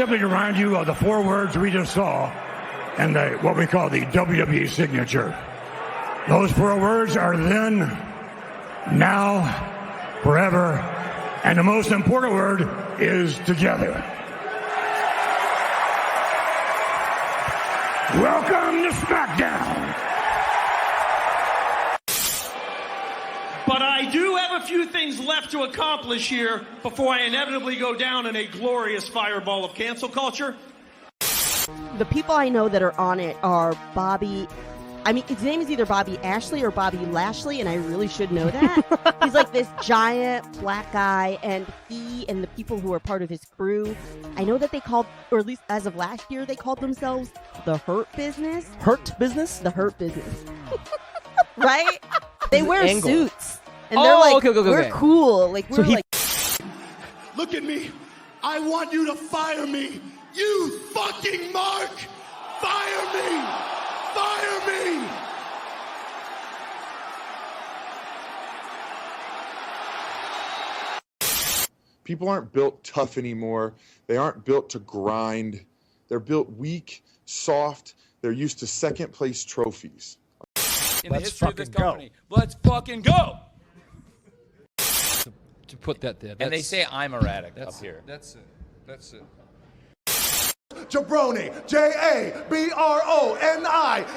simply remind you of the 4 words we just saw and what we call the WWE signature. Those 4 words are then, now, forever, and the most important word is together. Welcome to SmackDown. But I do have a few things left to accomplish here before I inevitably go down in a glorious fireball of cancel culture. The people I know that are on it are Bobby. I mean, his name is either Bobby Ashley or Bobby Lashley, and I really should know that. He's like this giant black guy, and he and the people who are part of his crew, I know that they called, or at least as of last year, they called themselves the Hurt Business. Hurt Business? The Hurt Business. Right? They wear angle. Suits. And they're like, okay. we're cool. Like, we're like... Look at me. I want you to fire me. You fucking Mark. Fire me. Fire me. People aren't built tough anymore. They aren't built to grind. They're built weak, soft. They're used to second place trophies. In the history of this company. Let's fucking go. To put that there. And they say I'm erratic up here. That's it. That's it. jaBROni. JABRONI.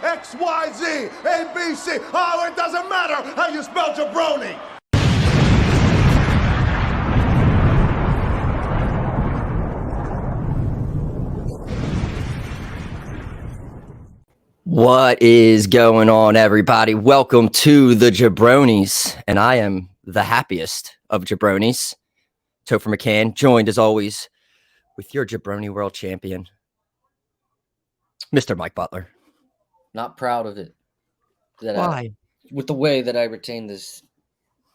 XYZ. ABC. Oh, it doesn't matter how you spell jaBROni. What is going on, everybody? Welcome to the jaBROnis, and I am the happiest of jaBROnis, Topher McCann, joined as always with your jaBROni world champion, Mr. Mike Butler. Not proud of it. Why? With the way that I retained this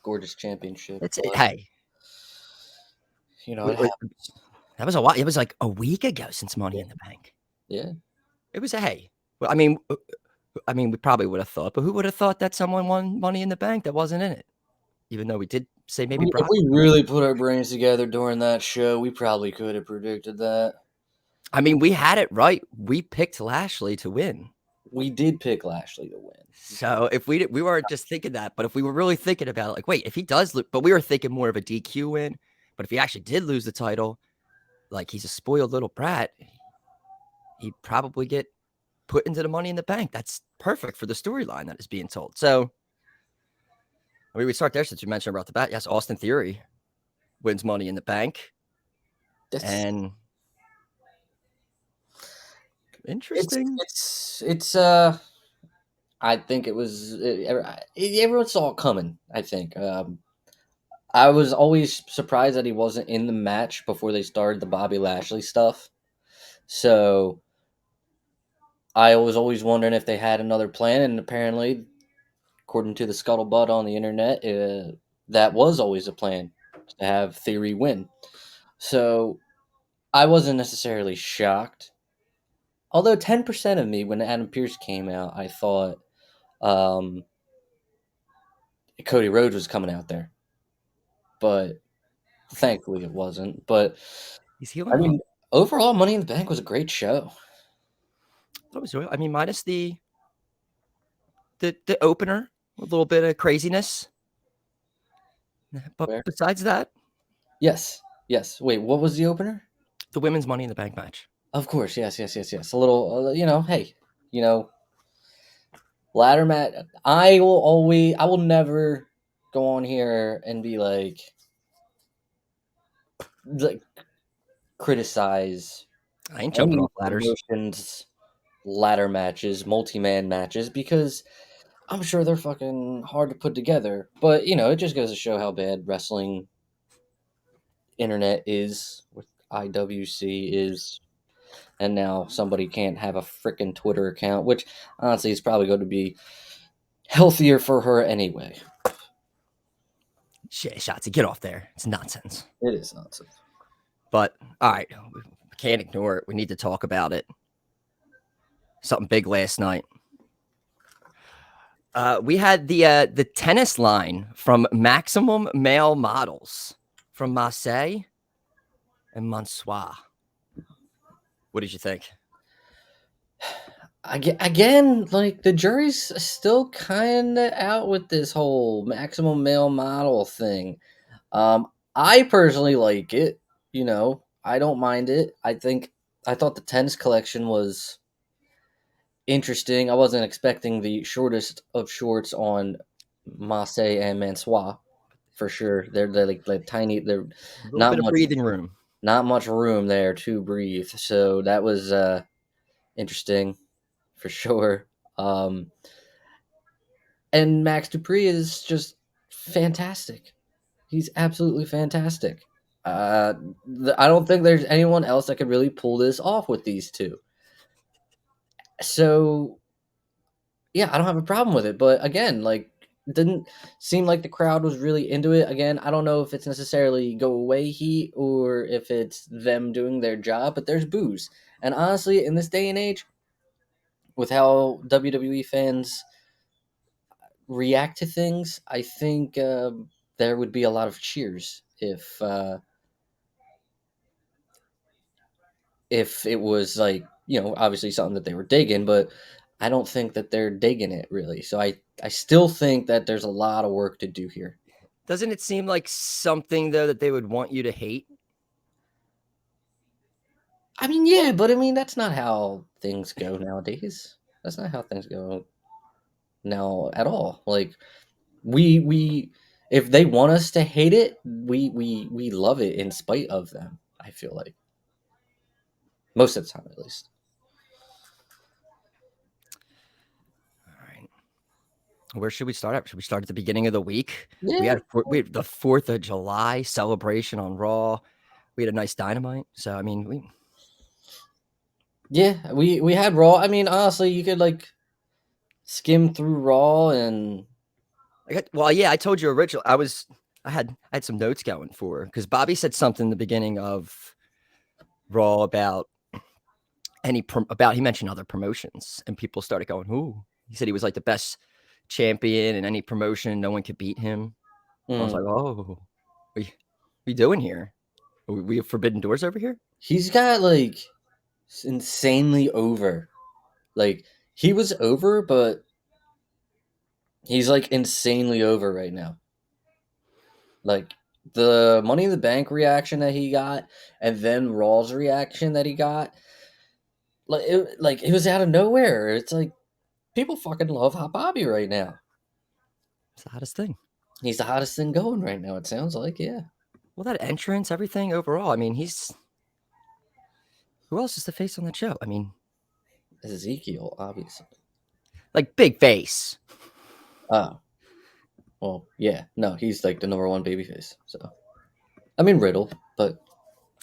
gorgeous championship. It's hey. You know, it happens. That was a while. It was like a week ago since Money in the Bank. Yeah. It was a hey. Well, I mean, we probably would have thought, but who would have thought that someone won Money in the Bank that wasn't in it? Even though we did say maybe. If we really put our brains together during that show, we probably could have predicted that. I mean, we had it right. We picked Lashley to win. We did pick Lashley to win. So if we weren't just thinking that, but if we were really thinking about it, like, wait, if he does lose, but we were thinking more of a DQ win. But if he actually did lose the title, like he's a spoiled little brat, he'd probably get put into the Money in the Bank. That's perfect for the storyline that is being told. So, I mean, we start there since you mentioned about the bat. Yes, Austin Theory wins Money in the Bank. And interesting. It's I think it was everyone saw it coming. I think I was always surprised that he wasn't in the match before they started the Bobby Lashley stuff. So I was always wondering if they had another plan, and apparently, according to the scuttlebutt on the internet, that was always a plan, to have Theory win. So I wasn't necessarily shocked. Although 10% of me, when Adam Pearce came out, I thought Cody Rhodes was coming out there. But thankfully it wasn't. But I mean, overall, Money in the Bank was a great show. I mean, minus the opener, a little bit of craziness. But Where? besides that, yes. Wait, what was the opener? The women's Money in the Bank match. Of course, yes. A little, ladder match. I will never go on here and be like criticize. I ain't jumping off ladders. Ladder matches, multi-man matches, because I'm sure they're fucking hard to put together. But, it just goes to show how bad wrestling internet is, what IWC is, and now somebody can't have a freaking Twitter account, which, honestly, is probably going to be healthier for her anyway. Shit, Shotzi, get off there. It's nonsense. It is nonsense. But, all right, we can't ignore it. We need to talk about it. Something big last night. We had the tennis line from Maximum Male Models from Marseille and Monsoir. What did you think? Again, like the jury's still kind of out with this whole maximum male model thing. I personally like it. You know, I don't mind it. I thought the tennis collection was interesting. I wasn't expecting the shortest of shorts on Marseille and Mansois for sure. They're like tiny. They're A little not bit of much breathing room. not much room there to breathe. So that was interesting for sure. Um, and Max Dupree is just fantastic. He's absolutely fantastic. I don't think there's anyone else that could really pull this off with these two. So yeah, I don't have a problem with it. But again, like, it didn't seem like the crowd was really into it. Again, I don't know if it's necessarily go away heat or if it's them doing their job, but there's boos. And honestly, in this day and age, with how WWE fans react to things, I think there would be a lot of cheers if it was like, you know, obviously something that they were digging, but I don't think that they're digging it really. So I still think that there's a lot of work to do here. Doesn't it seem like something though that they would want you to hate? I mean, yeah, but I mean that's not how things go nowadays. That's not how things go now at all. Like we if they want us to hate it, we love it in spite of them. I feel like most of the time, at least. All right. Where should we start at? Should we start at the beginning of the week? Yeah. We had the 4th of July celebration on Raw. We had a nice Dynamite. So I mean, we had Raw. I mean, honestly, you could like skim through Raw and I told you originally. I had some notes going for because Bobby said something in the beginning of Raw about he mentioned other promotions and people started going, "Ooh." He said he was like the best champion in any promotion. No one could beat him. I was like, "Oh, what are you doing here? We have forbidden doors over here?" he's got like insanely over. Like he was over, but he's like insanely over right now. Like the Money in the Bank reaction that he got, and then Raw's reaction that he got, like it was out of nowhere. It's like people fucking love Hot Bobby right now. It's the hottest thing. He's the hottest thing going right now. It sounds like, yeah. Well, that entrance, everything overall. I mean, who else is the face on that show? I mean, Ezekiel, obviously. like big face. Oh, well, yeah. No, he's like the number one babyface. So, I mean Riddle, but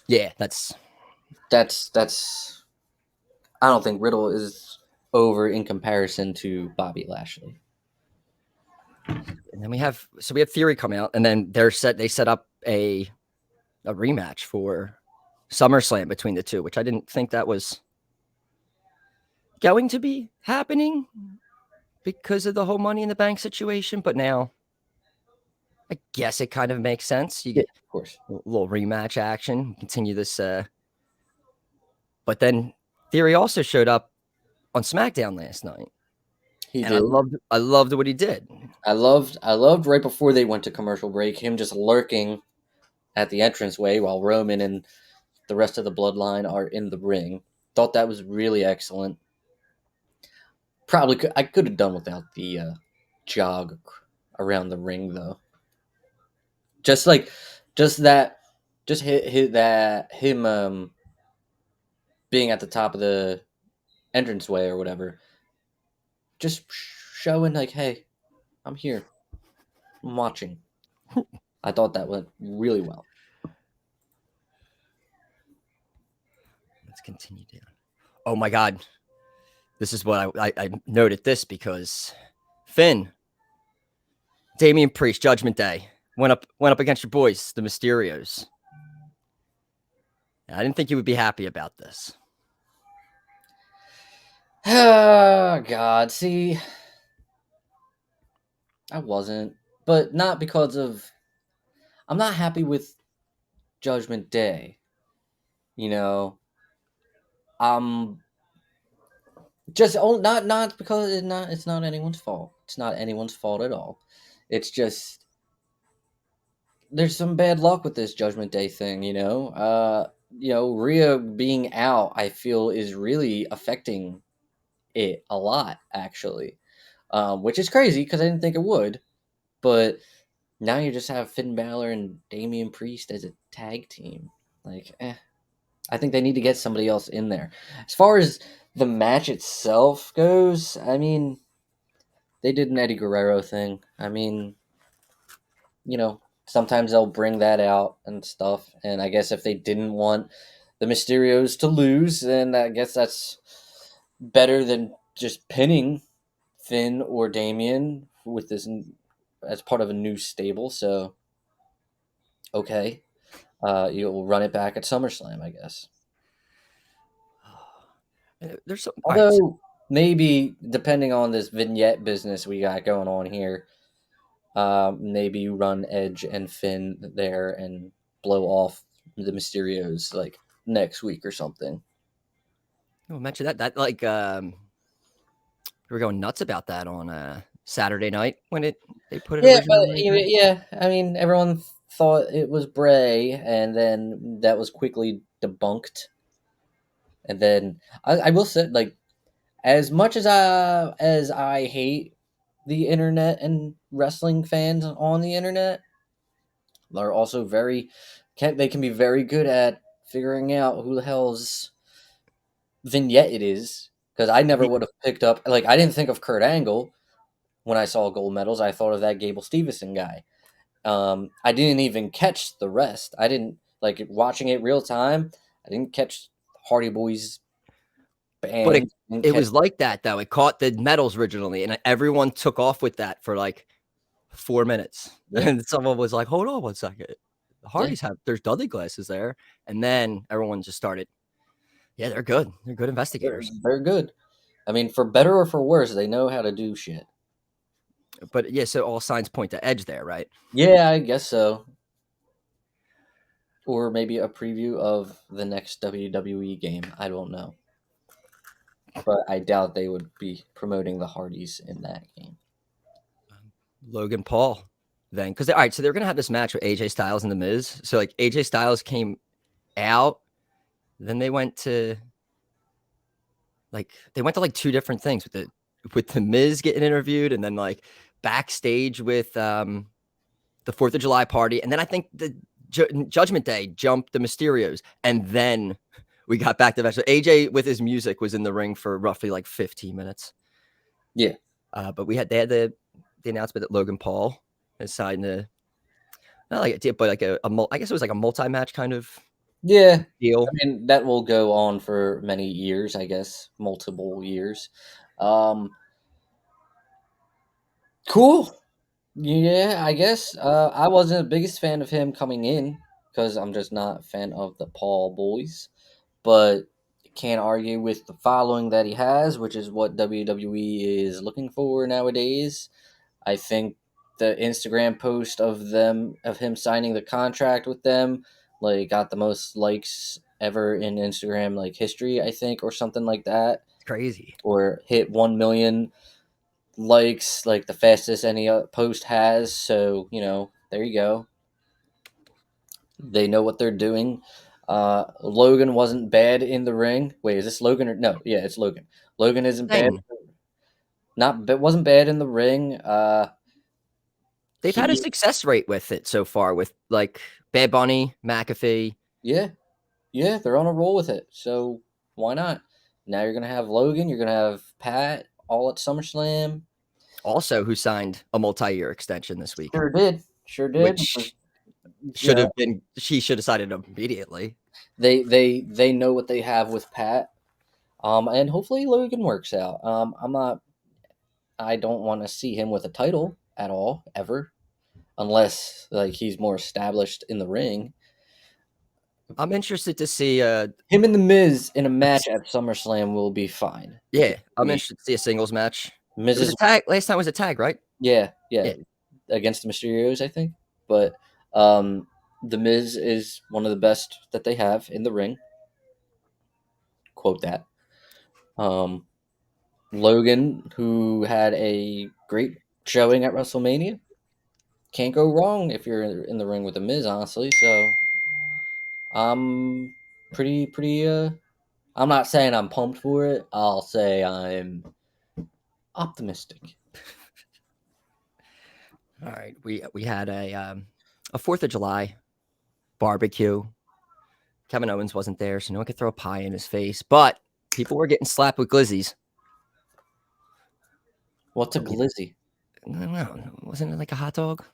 yeah, that's. I don't think Riddle is over in comparison to Bobby Lashley. And then we have Theory come out, and then they set up a rematch for SummerSlam between the two, which I didn't think that was going to be happening because of the whole Money in the Bank situation. But now, I guess it kind of makes sense. You get, of course, a little rematch action. Continue this. But then Theory also showed up on SmackDown last night. He and did. I loved what he did. I loved right before they went to commercial break, him just lurking at the entranceway while Roman and the rest of the bloodline are in the ring. Thought that was really excellent. I could have done without the jog around the ring though. Just him being at the top of the entranceway or whatever. Just showing like, hey, I'm here. I'm watching. I thought that went really well. Let's continue down. Oh my God. This is what I noted this because Finn, Damian Priest, Judgment Day, went up against your boys, the Mysterios. I didn't think you would be happy about this. Oh, God. See, I wasn't. But not because of... I'm not happy with Judgment Day. You know? Just not because it's not anyone's fault. It's not anyone's fault at all. It's just there's some bad luck with this Judgment Day thing, Rhea being out, I feel, is really affecting it a lot, actually, which is crazy because I didn't think it would. But now you just have Finn Balor and Damian Priest as a tag team. I think they need to get somebody else in there. As far as the match itself goes, I mean, they did an Eddie Guerrero thing. I mean, sometimes they'll bring that out and stuff. And I guess if they didn't want the Mysterios to lose, then I guess that's better than just pinning Finn or Damian with this as part of a new stable. So, okay, you'll run it back at SummerSlam, I guess. There's some, Although maybe depending on this vignette business we got going on here, maybe you run Edge and Finn there and blow off the Mysterios like next week or something. We'll mention that we were going nuts about that on Saturday night when they put it originally. Yeah. I mean, everyone thought it was Bray, and then that was quickly debunked. And then I will say, like, as much as I hate the internet and wrestling fans on the internet, they're also they can be very good at figuring out who the hell's vignette it is. Because I never would have picked up, like, I didn't think of Kurt Angle when I saw gold medals. I thought of that Gable Stevenson guy. I didn't even catch the rest. I didn't, like, watching it real time, I didn't catch Hardy Boys band. But it was like that, though. It caught the medals originally, and everyone took off with that for like 4 minutes. Yeah. And someone was like, hold on 1 second. The Hardys there's Dudley glasses there. And then everyone just started. Yeah, they're good. They're good investigators. They're good. I mean, for better or for worse, they know how to do shit. But yeah, so all signs point to Edge there, right? Yeah, I guess so. Or maybe a preview of the next WWE game. I don't know. But I doubt they would be promoting the Hardys in that game. Logan Paul then. Because, all right, so they're going to have this match with AJ Styles and The Miz. So, like, AJ Styles came out. Then they went to like 2 different things with the Miz getting interviewed, and then like backstage with the 4th of July party. And then I think the Judgment Day jumped the Mysterios, and then we got back to the match. So AJ with his music was in the ring for roughly like 15 minutes. Yeah. But they had the announcement that Logan Paul is signed to not like a deal, but like I guess it was like a multi-match kind of deal. I mean, that will go on for many years, I guess, multiple years. Cool. Yeah, I guess. I wasn't the biggest fan of him coming in because I'm just not a fan of the Paul boys, but can't argue with the following that he has, which is what WWE is looking for nowadays. I think the Instagram post of him signing the contract with them, like, got the most likes ever in Instagram, like, history, I think, or something like that. It's crazy. Or hit 1 million likes, like the fastest any post has. So, there you go. They know what they're doing. Logan wasn't bad in the ring. Wait, is this Logan or no? Yeah, it's Logan. Logan isn't bad. Wasn't bad in the ring. They've had a success rate with it so far with like Bad Bunny, McAfee. Yeah, they're on a roll with it. So why not? Now you're gonna have Logan. You're gonna have Pat all at SummerSlam. Also, who signed a multi-year extension this week? Sure did. Which should have been. She should have signed it immediately. They know what they have with Pat. And hopefully Logan works out. I don't want to see him with a title at all, ever, unless like he's more established in the ring. I'm interested to see him and The Miz in a match at SummerSlam will be fine. Yeah, I'm interested to see a singles match. Miz's tag last time was a tag, right? Yeah, against the Mysterios, I think. But The Miz is one of the best that they have in the ring. quote that. Logan, who had a great showing at WrestleMania. Can't go wrong if you're in the ring with The Miz, honestly. So I'm pretty. I'm not saying I'm pumped for it. I'll say I'm optimistic. All right, we had a 4th of July barbecue. Kevin Owens wasn't there, so no one could throw a pie in his face, but people were getting slapped with glizzies. What's a glizzy? I don't know. Wasn't it like a hot dog?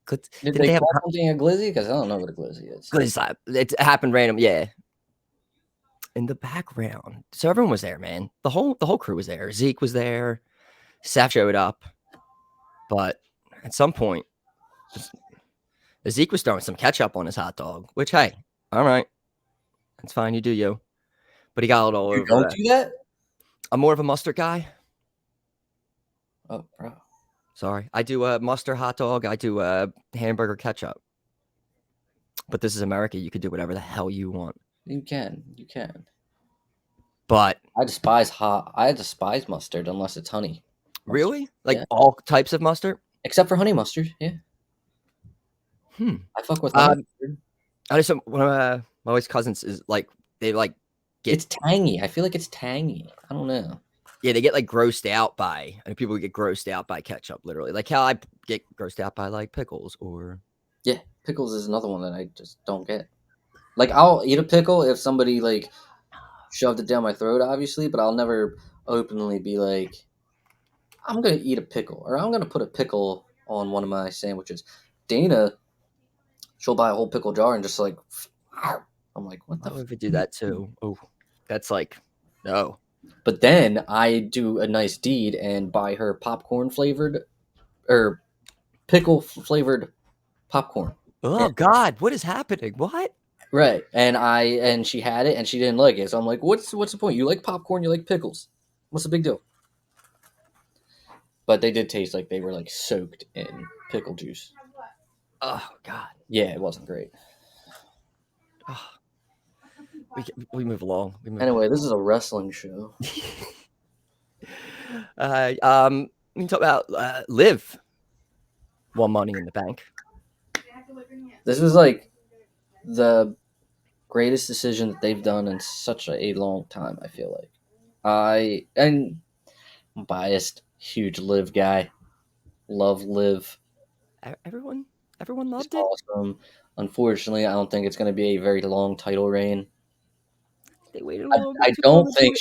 Did Didn't they have call something a glizzy? Because I don't know what a glizzy is. glizzy slap? It happened random, yeah. In the background, so everyone was there, man. The whole crew was there. Zeke was there. Seth showed up, but at some point, Zeke was throwing some ketchup on his hot dog. Which, hey, all right, that's fine. You do you. But he got it all You over. don't do that? I'm more of a mustard guy. Oh, bro. Sorry, I do a mustard hot dog. I do a hamburger ketchup. But this is America. You could do whatever the hell you want. You can. But I despise mustard unless it's honey. really, like Yeah. all types of mustard, Except for honey mustard. Yeah. I fuck with honey mustard. I just one of my wife's cousins is like they like get It's tangy. I feel like it's tangy. I don't know. yeah, they get like grossed out by, and people get grossed out by ketchup, literally. Like how I get grossed out by like pickles or Yeah, pickles is another one that I just don't get. Like, I'll eat a pickle if somebody like shoved it down my throat, obviously, but I'll never openly be like, I'm gonna eat a pickle or I'm gonna put a pickle on one of my sandwiches. Dana, she'll buy a whole pickle jar and just like, I'm like, what the? I would do that too. Oh, that's like no. But then I do a nice deed and buy her popcorn flavored or pickle flavored popcorn. Oh God, what is happening? What? Right. And she had it and she didn't like it. So I'm like, what's the point? You like popcorn, you like pickles. What's the big deal? But they did taste like they were like soaked in pickle juice. Oh God. Yeah, it wasn't great. Oh. We move along. Anyway, this is a wrestling show. We can talk about Liv won Money in the Bank. This was like the greatest decision that they've done in such a long time, I feel like. I'm biased, huge Liv guy. Love Liv. Everyone loved it. Awesome. Unfortunately, I don't think it's going to be a very long title reign. They waited long. I don't think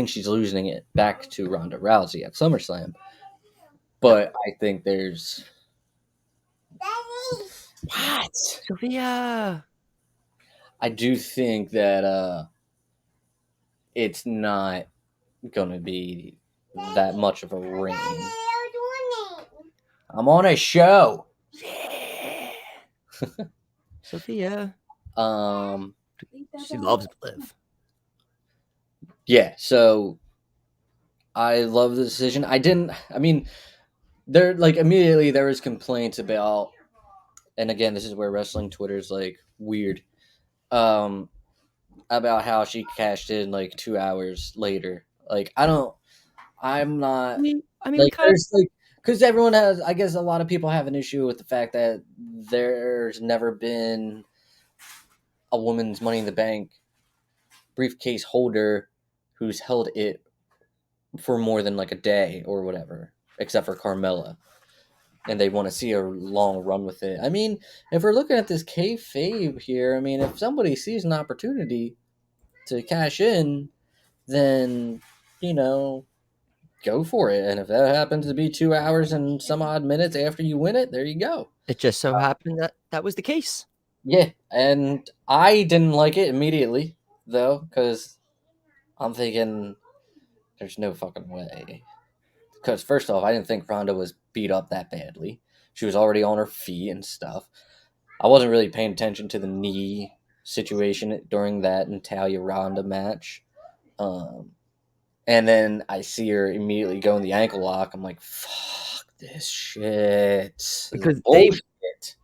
she's losing it back to Ronda Rousey at SummerSlam. But I think there's what? Sophia. I do think that it's not going to be that much of a reign. I'm on a show. Yeah. Sophia. She loves Liv. Yeah, so I love the decision. There like immediately there was complaints about, and again, this is where wrestling Twitter's like weird. About how she cashed in like 2 hours later. Like I'm not like there's like because everyone has, I guess a lot of people have an issue with the fact that there's never been a woman's Money in the Bank briefcase holder who's held it for more than like a day or whatever, except for Carmella. And they want to see a long run with it. I mean, if we're looking at this kayfabe here, I mean, if somebody sees an opportunity to cash in, then, go for it. And if that happens to be 2 hours and some odd minutes after you win it, there you go. It just so happened that was the case. Yeah, and I didn't like it immediately, though, because I'm thinking there's no fucking way. Because first off, I didn't think Ronda was beat up that badly. She was already on her feet and stuff. I wasn't really paying attention to the knee situation during that Natalya Ronda match. And then I see her immediately go in the ankle lock. I'm like, fuck this shit. Because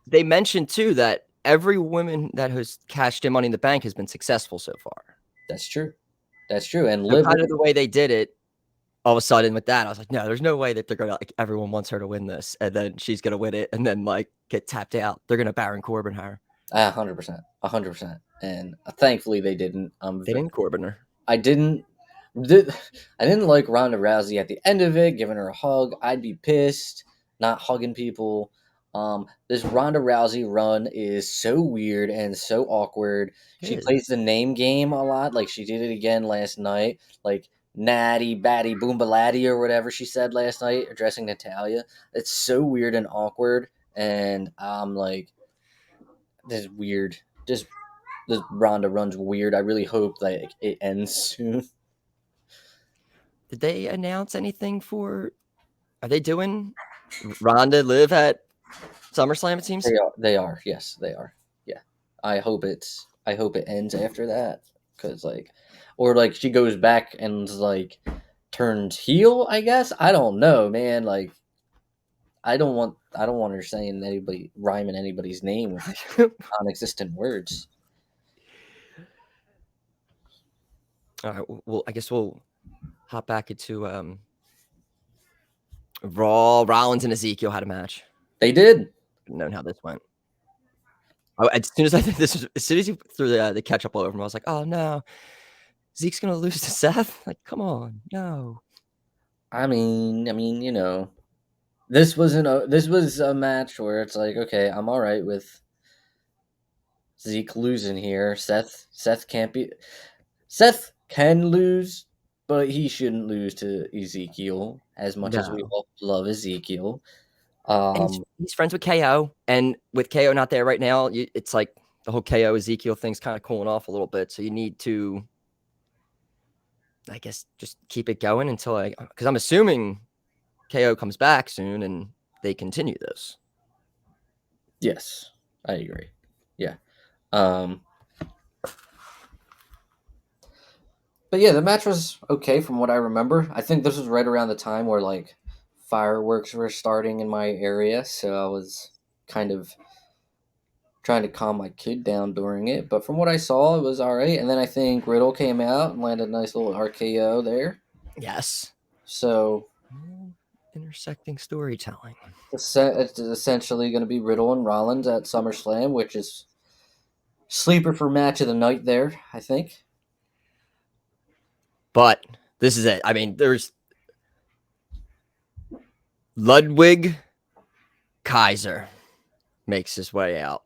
they mentioned too that every woman that has cashed in Money in the Bank has been successful so far. That's true. That's true. And So kind of the way they did it, all of a sudden with that, I was like, no, there's no way that they're gonna like everyone wants her to win this, and then she's gonna win it, and then like get tapped out. They're gonna Baron Corbin her. 100%, 100%. And thankfully they didn't. They didn't Corbin her. I didn't like Ronda Rousey at the end of it, giving her a hug. I'd be pissed, not hugging people. This Ronda Rousey run is so weird and so awkward. She plays the name game a lot, like she did it again last night, like Natty Batty Boombalatti or whatever she said last night, addressing Natalia. It's so weird and awkward, and I'm like, this is weird. Just this Ronda run's weird. I really hope like it ends soon. Did they announce anything for? Are they doing Ronda live at SummerSlam? It seems they are. Yes, they are. Yeah, I hope it ends after that, because like, or like she goes back and like turns heel. I guess I don't know, man. Like, I don't want her saying anybody rhyming anybody's name with non-existent words. All right. Well, I guess we'll hop back into Raw. Rollins and Ezekiel had a match. They did. Known how this went. As soon as you threw the ketchup all over him, I was like, oh no, Zeke's gonna lose to Seth. Like, come on, no. I mean, you know, this was a match where it's like, okay, I'm all right with Zeke losing here. Seth can lose, but he shouldn't lose to Ezekiel as much as we all love Ezekiel. He's friends with KO, and with KO not there right now, it's like the whole KO Ezekiel thing's kind of cooling off a little bit. So you need to, I guess, just keep it going until because I'm assuming KO comes back soon and they continue this. Yes, I agree. Yeah. But yeah, the match was okay from what I remember. I think this was right around the time where like fireworks were starting in my area, so I was kind of trying to calm my kid down during it. But from what I saw, it was all right. And then I think Riddle came out and landed a nice little RKO there. Yes. So intersecting storytelling. It's essentially going to be Riddle and Rollins at SummerSlam, which is sleeper for match of the night there, I think. But this is it. I mean, there's Ludwig Kaiser makes his way out.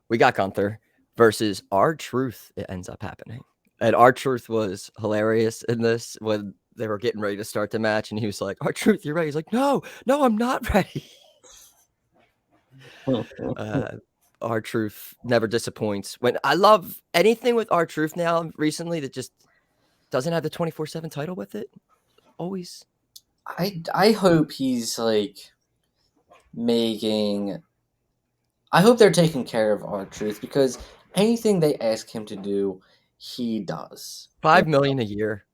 We got Gunther versus R-Truth. It ends up happening. And R-Truth was hilarious in this when they were getting ready to start the match. And he was like, R-Truth, you're ready. He's like, no, I'm not ready. R-Truth never disappoints. When I love anything with R-Truth now recently that just doesn't have the 24/7 title with it. Always. I hope he's like making. I hope they're taking care of R-Truth, because anything they ask him to do, he does. $5 million a year.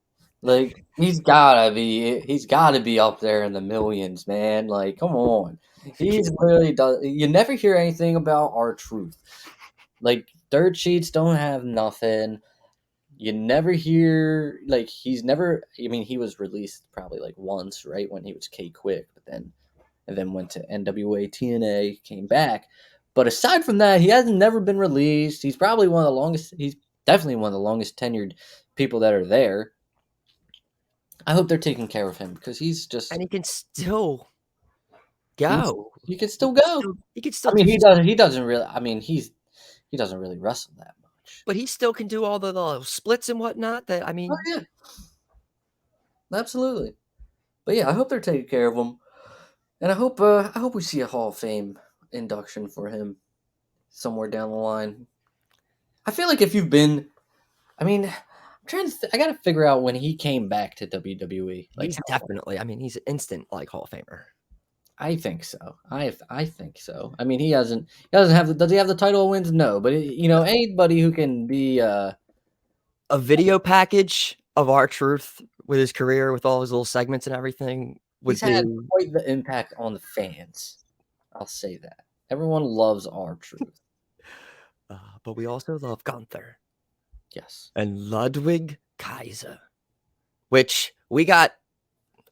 Like he's gotta be up there in the millions, man. Like, come on. He's literally does. You never hear anything about R-Truth. Like, dirt sheets don't have nothing. You never hear, like, he's never. I mean, he was released probably like once, right, when he was K-Quick, but then went to NWA TNA, came back. But aside from that, he hasn't never been released. He's probably one of the longest. He's definitely one of the longest tenured people that are there. I hope they're taking care of him, because he's just, and he can still go. He can still go. He can still. I mean, he doesn't really. I mean, he doesn't really wrestle that much, but he still can do all the splits and whatnot. That I mean, yeah, absolutely. But yeah, I hope they're taking care of him, and I hope we see a Hall of Fame induction for him somewhere down the line. I feel like if you've been, I mean, I'm trying to. I got to figure out when he came back to WWE. Like, he's definitely. I mean, he's an instant like Hall of Famer. I think so. I think so. I mean, he doesn't have. Does he have the title wins? No, but anybody who can be a video package of R-Truth with his career, with all his little segments and everything, would he's had quite the impact on the fans. I'll say that. Everyone loves R-Truth. But we also love Gunther. Yes. And Ludwig Kaiser, which we got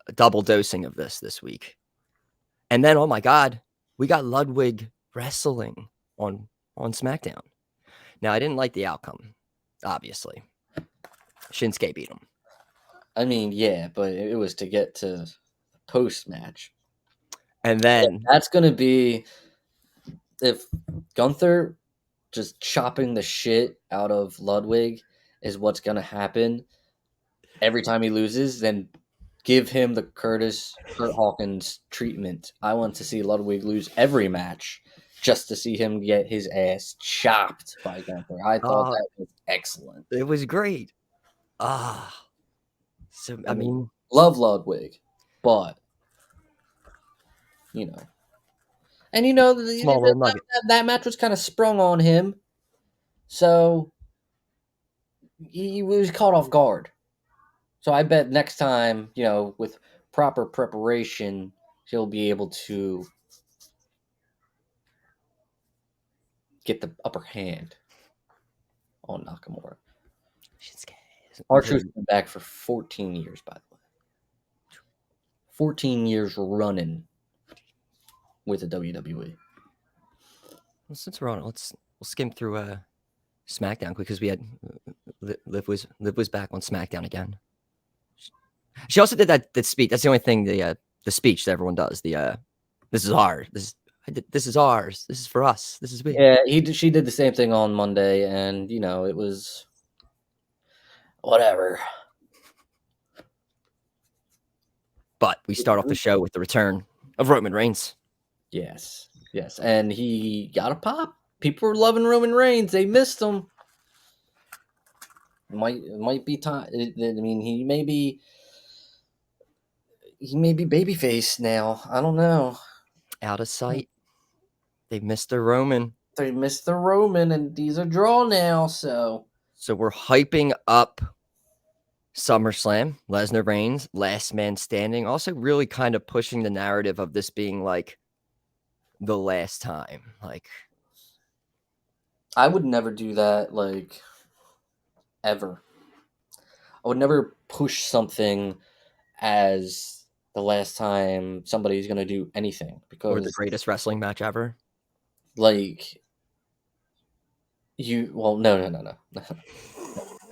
a double dosing of this week. And then, oh my God, we got Ludwig wrestling on SmackDown. Now, I didn't like the outcome, obviously. Shinsuke beat him. I mean, yeah, but it was to get to post-match. And then... That's going to be... If Gunther just chopping the shit out of Ludwig is what's going to happen every time he loses, then give him the Kurt Hawkins treatment. I want to see Ludwig lose every match just to see him get his ass chopped by Gunther. I thought that was excellent. It was great. So I mean, love Ludwig, but you know, and you know, that match was kind of sprung on him, so he was caught off guard. So I bet next time, you know, with proper preparation, he'll be able to get the upper hand on Nakamura. R-Truth's been back for 14 years, by the way. 14 years running with the WWE. Well, since we're on it, we'll skim through SmackDown quick because we had Liv was back on SmackDown again. She also did that speech. That's the only thing the speech that everyone does. This is ours. This is ours. This is for us. This is we. Yeah, she did the same thing on Monday, and you know it was whatever. But we start off the show with the return of Roman Reigns. Yes, and he got a pop. People were loving Roman Reigns. They missed him. Might be time. I mean, he may be babyface now. I don't know. Out of sight. They missed their Roman. They missed the Roman, and he's a draw now. So we're hyping up SummerSlam, Lesnar Reigns, last man standing. Also, really kind of pushing the narrative of this being like the last time. Like, I would never do that. Like, ever. I would never push something as the last time somebody's going to do anything, because or the greatest wrestling match ever. Like, no.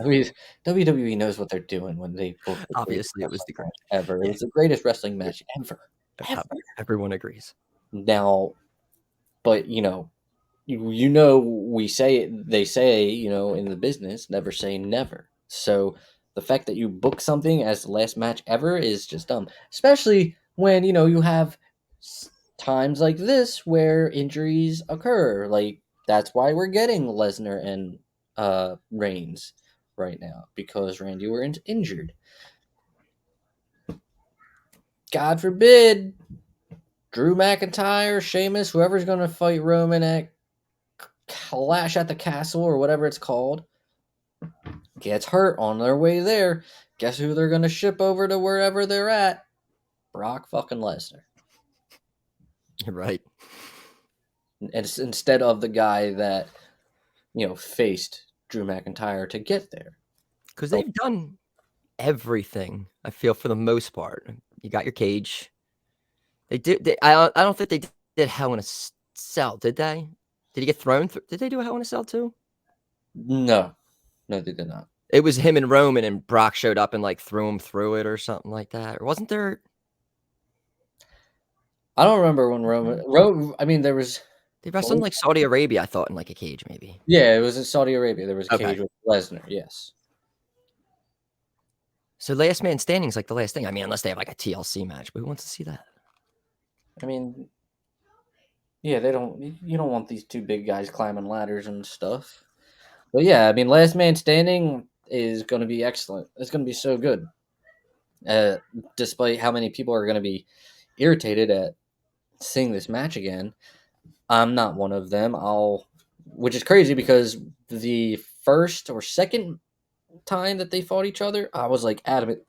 I mean, WWE knows what they're doing when they book obviously it was the greatest ever. It was the greatest wrestling match ever. Everyone agrees. Now, but you know, they say, you know, in the business, never say never. So the fact that you book something as the last match ever is just dumb, especially when, you know, you have times like this where injuries occur. Like, that's why we're getting Lesnar and Reigns right now, because Randy Orton's injured. God forbid Drew McIntyre, Sheamus, whoever's going to fight Roman at Clash at the Castle or whatever it's called, gets hurt on their way there. Guess who they're going to ship over to wherever they're at? Brock fucking Lesnar. You're right. And it's instead of the guy that, you know, faced Drew McIntyre to get there. Because they've done everything, I feel, for the most part. You got your cage. They did. I don't think they did Hell in a Cell, did they? Did he get thrown? Did they do a Hell in a Cell too? No, they did not. It was him and Roman, and Brock showed up and like threw him through it or something like that. Or wasn't there? I don't remember when Roman. I mean, there was. They wrestled in like Saudi Arabia, I thought, in like a cage, maybe. Yeah, it was in Saudi Arabia. There was a cage with Lesnar. Yes. So last man standing is like the last thing. I mean, unless they have like a TLC match, but who wants to see that? I mean, yeah, they don't. You don't want these two big guys climbing ladders and stuff. But yeah, I mean, last man standing is going to be excellent. It's going to be so good. Despite how many people are going to be irritated at seeing this match again, I'm not one of them. Which is crazy because the first or second time that they fought each other, I was like adamant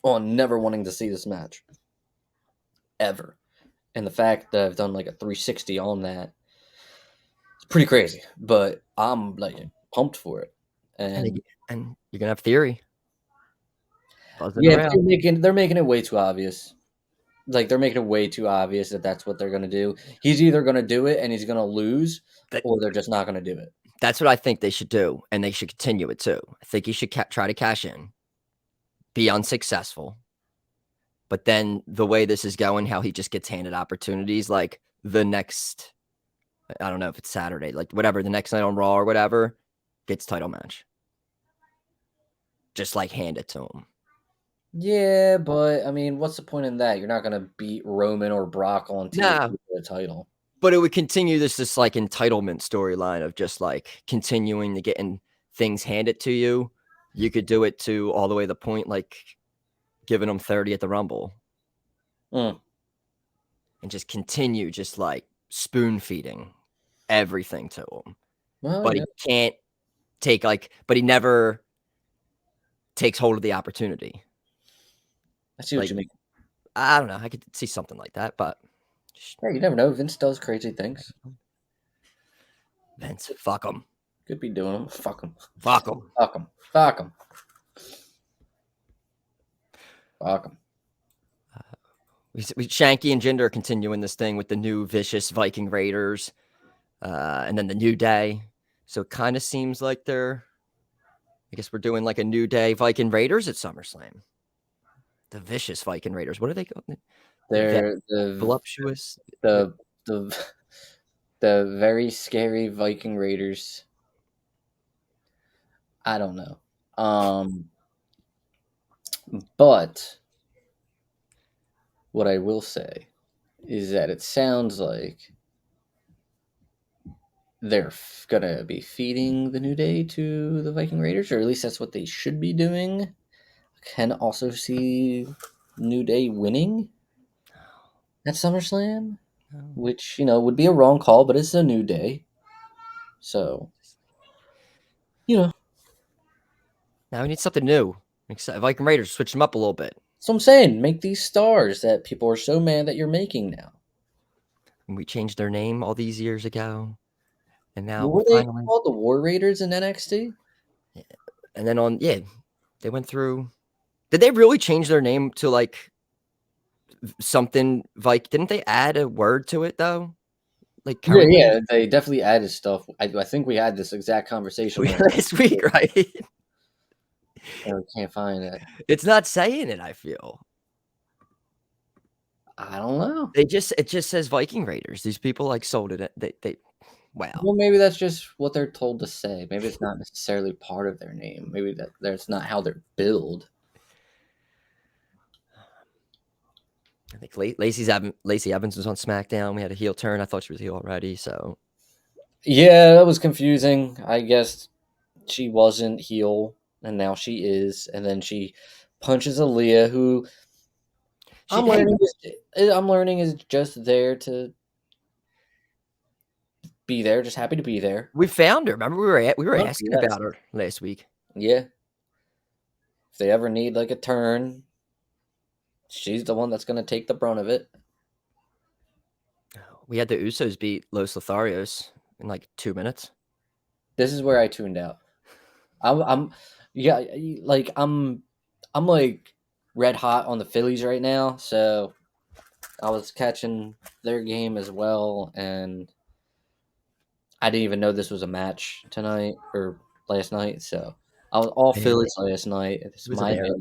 on never wanting to see this match ever. And the fact that I've done like a 360 on that, it's pretty crazy. But I'm like pumped for it. And and you're gonna have Theory buzzing yeah, but around. they're making it way too obvious. Like they're making it way too obvious that that's what they're gonna do. He's either gonna do it and he's gonna lose, or they're just not gonna do it. That's what I think they should do, and they should continue it too. I think he should try to cash in, be unsuccessful, but then the way this is going, how he just gets handed opportunities, like the next, I don't know if it's Saturday, like whatever, the next night on Raw or whatever, gets title match. Just like hand it to him. Yeah, but I mean, what's the point in that? You're not gonna beat Roman or Brock on TV for the title. But it would continue this like entitlement storyline of just like continuing to getting things handed to you. You could do it to all the way to the point, like giving them 30 at the Rumble. And just continue just like spoon feeding everything to him. But he can't take but he never takes hold of the opportunity. I see what you mean. I don't know. I could see something like that, but yeah, you never know. Vince does crazy things. Vince, fuck him. Could be doing them. Fuck him. Fuck him. Fuck him. Fuck him. Fuck him. Shanky and Jinder are continuing this thing with the new vicious Viking Raiders, and then the New Day. So it kind of seems like I guess we're doing like a New Day Viking Raiders at SummerSlam. The vicious Viking Raiders. What are they called? They're the voluptuous. The very scary Viking Raiders. I don't know. But what I will say is that it sounds like they're gonna be feeding the New Day to the Viking Raiders, or at least that's what they should be doing. Can also see New Day winning at SummerSlam, which would be a wrong call, but it's a New Day, so now we need something new. Viking Raiders, switch them up a little bit. So I'm saying, make these stars that people are so mad that you're making now. And we changed their name all these years ago, and now were they called the War Raiders in NXT? And then they went through. Did they really change their name to like something like? Didn't they add a word to it though? Like currently? Yeah, they definitely added stuff. I think we had this exact conversation last week, right? I can't find it. It's not saying it. I feel. I don't know. It just says Viking Raiders. These people like sold it. Wow. Well, maybe that's just what they're told to say. Maybe it's not necessarily part of their name. Maybe that's not how they're billed. I think Lacey Evans was on SmackDown. We had a heel turn. I thought she was heel already. So yeah, that was confusing. I guess she wasn't heel, and now she is. And then she punches Aaliyah, who I'm learning is just there to be there, just happy to be there. We found her. Remember, we were asking about her last week. Yeah. If they ever need like a turn, she's the one that's going to take the brunt of it. We had the Usos beat Los Lotharios in like 2 minutes. This is where I tuned out. I'm like red hot on the Phillies right now, so I was catching their game as well, and I didn't even know this was a match tonight or last night, so I was all Phillies last night. It's my bad.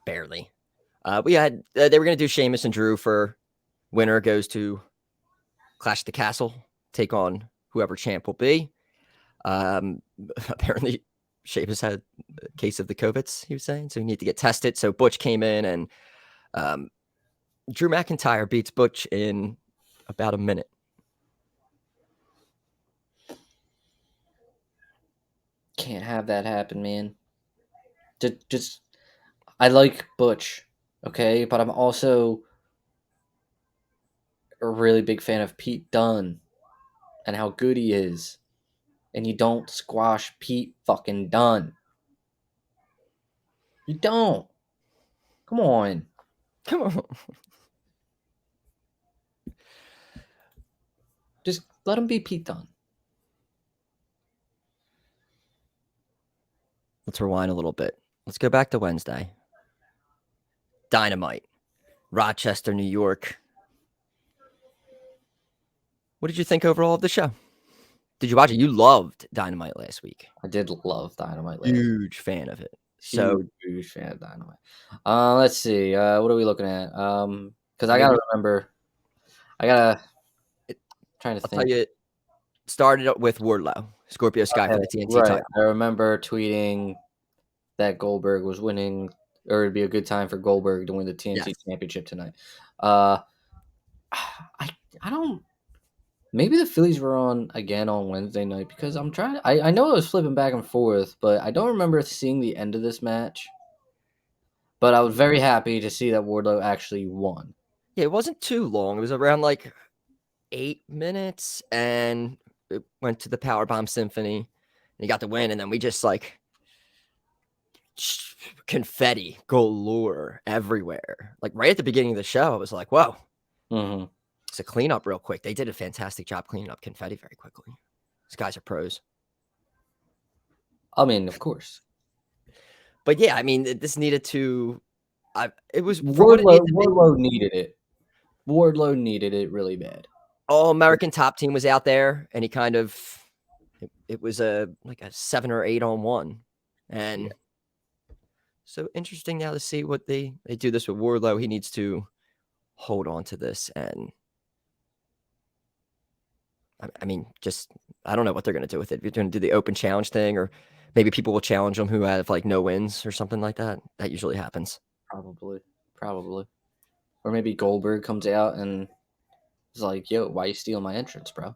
Barely. We had they were gonna do Sheamus and Drew for winner goes to Clash at the Castle, take on whoever champ will be. Apparently Sheamus had a case of the COVIDs, he was saying, so he needed to get tested. So Butch came in and Drew McIntyre beats Butch in about a minute. Can't have that happen, man. Just I like Butch, okay, but I'm also a really big fan of Pete Dunne and how good he is. And you don't squash Pete fucking Dunne. You don't. Come on. Come on. Just let him be Pete Dunne. Let's rewind a little bit. Let's go back to Wednesday. Dynamite, Rochester, New York. What did you think overall of the show? Did you watch it? You loved Dynamite last week. I did love Dynamite last week. Huge fan of it. So huge fan of Dynamite. Let's see. What are we looking at? Because I gotta remember. Trying to I'll think. tell you, it started up with Wardlow, Scorpio Sky for the TNT title. I remember tweeting that Goldberg was winning, or it'd be a good time for Goldberg to win the TNT championship tonight. I don't. Maybe the Phillies were on again on Wednesday night because I'm trying. I know I was flipping back and forth, but I don't remember seeing the end of this match. But I was very happy to see that Wardlow actually won. Yeah, it wasn't too long. It was around like 8 minutes, and it went to the Powerbomb Symphony, and he got the win, and then we just like confetti galore everywhere. Like right at the beginning of the show, I was like, whoa. Mm-hmm. It's a cleanup real quick. They did a fantastic job cleaning up confetti very quickly. These guys are pros. I mean, of course. But yeah, I mean, this needed to. It was Wardlow needed it. Wardlow needed it really bad. All American Top Team was out there, and he kind of. It was like a 7 or 8 on 1, and so interesting now to see what they do this with Wardlow. He needs to hold on to this, and I mean, just I don't know what they're going to do with it. If you're going to do the open challenge thing, or maybe people will challenge them who have like no wins or something like that. That usually happens. Probably. Or maybe Goldberg comes out and is like, yo, why you stealing my entrance, bro?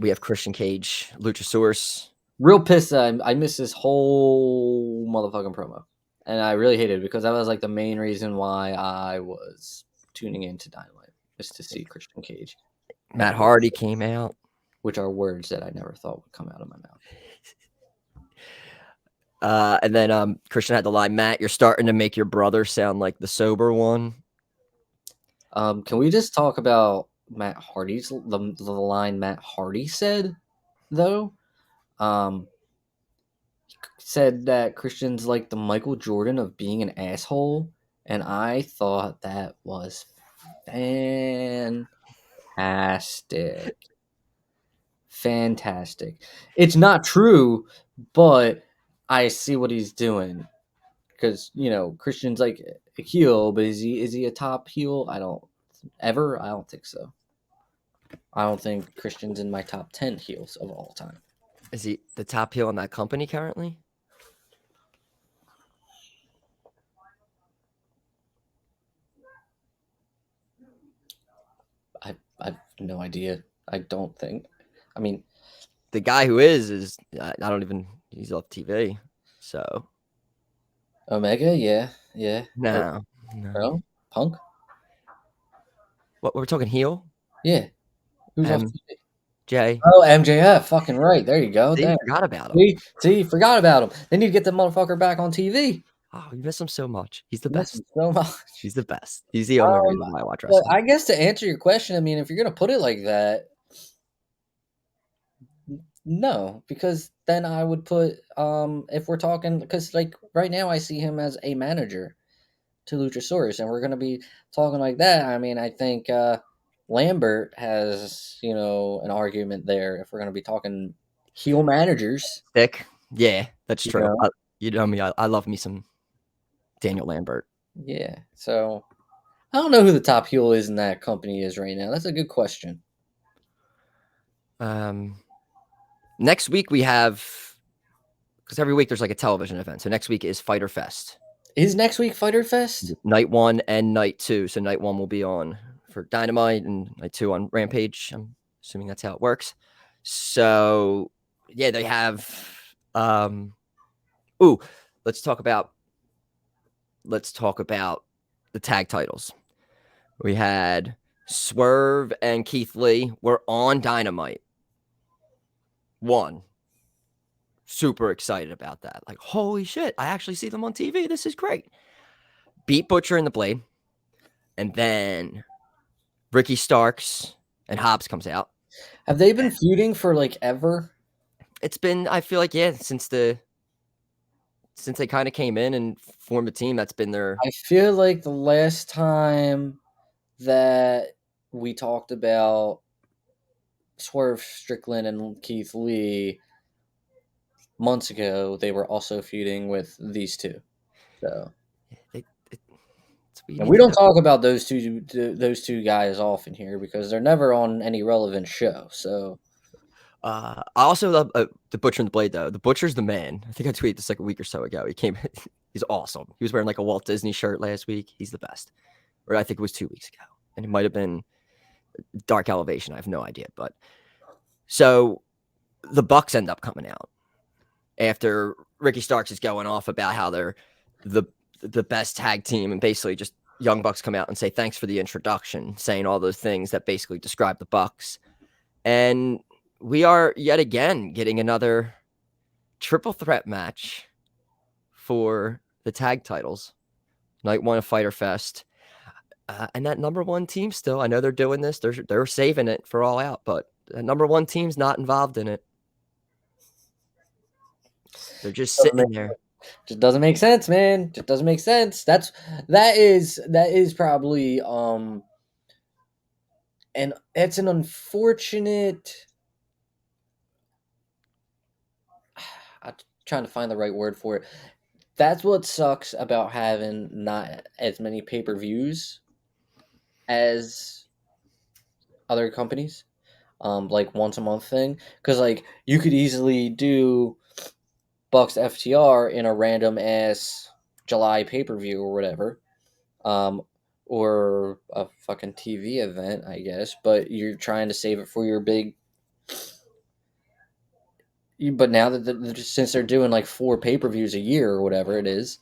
We have Christian Cage, Luchasaurus. Real pissed that I missed this whole motherfucking promo. And I really hated it because that was like the main reason why I was tuning into Dynamite, is to see Christian Cage. Matt Hardy came out. Which are words that I never thought would come out of my mouth. And then Christian had the line, Matt, you're starting to make your brother sound like the sober one. Can we just talk about Matt Hardy's the line Matt Hardy said, though? Said that Christian's like the Michael Jordan of being an asshole, and I thought that was fantastic. It's not true, but I see what he's doing, because Christian's like a heel, but is he a top heel? I don't think so. I don't think Christian's in my top 10 heels of all time. Is he the top heel in that company currently? I have no idea. I don't think. I mean, the guy who is I don't even. He's off TV. So Omega, yeah. No. Punk. What we're talking heel? Yeah. Who's off TV? Jay. Oh, MJF. Fucking right. There you go. See, forgot about him. See, forgot about him. They need to get the motherfucker back on TV. Oh, you miss him so much. He's the best. So much. He's the best. He's the only reason why I watch wrestling. Well, I guess to answer your question, I mean, if you're gonna put it like that, no, because then I would put if we're talking, because like right now I see him as a manager to Luchasaurus, and we're gonna be talking like that. I mean, I think Lambert has an argument there if we're gonna be talking heel managers. Thick, yeah, that's true. You know me, I love me some Daniel Lambert. Yeah, so I don't know who the top heel is in that company is right now. That's a good question. Next week we have, because every week there's like a television event. So next week is Fyter Fest. Is next week Fyter Fest? Night 1 and night 2. So night 1 will be on for Dynamite and night 2 on Rampage. I'm assuming that's how it works. So yeah, they have. Let's talk about the tag titles. We had Swerve and Keith Lee were on Dynamite. Super excited about that. Like, holy shit, I actually see them on TV. This is great. Beat Butcher and the Blade. And then Ricky Starks and Hobbs comes out. Have they been feuding for like ever? It's been, I feel like, yeah, since they kind of came in and formed a team, that's been their. I feel like the last time that we talked about Swerve Strickland and Keith Lee months ago, they were also feuding with these two. So, and we don't talk about those two guys often here because they're never on any relevant show. So, I also love the Butcher and the Blade though. The Butcher's the man. I think I tweeted this like a week or so ago. He came. He's awesome. He was wearing like a Walt Disney shirt last week. He's the best. Or I think it was 2 weeks ago, and it might have been Dark Elevation. I have no idea. But so the Bucks end up coming out after Ricky Starks is going off about how they're the best tag team, and basically just Young Bucks come out and say thanks for the introduction, saying all those things that basically describe the Bucks. And we are yet again getting another triple threat match for the tag titles. Night 1 of Fyter Fest. And that number 1 team still, I know they're doing this. They're saving it for All Out, but the number 1 team's not involved in it. They're just sitting there. Just doesn't make sense, man. Just doesn't make sense. That is probably and it's an unfortunate. I'm trying to find the right word for it. That's what sucks about having not as many pay-per-views as other companies, like once a month thing. Because like you could easily do Bucks FTR in a random ass July pay-per-view or whatever, or a fucking TV event, I guess. But you're trying to save it for your big. But now that since they're doing like 4 pay-per-views a year or whatever it is,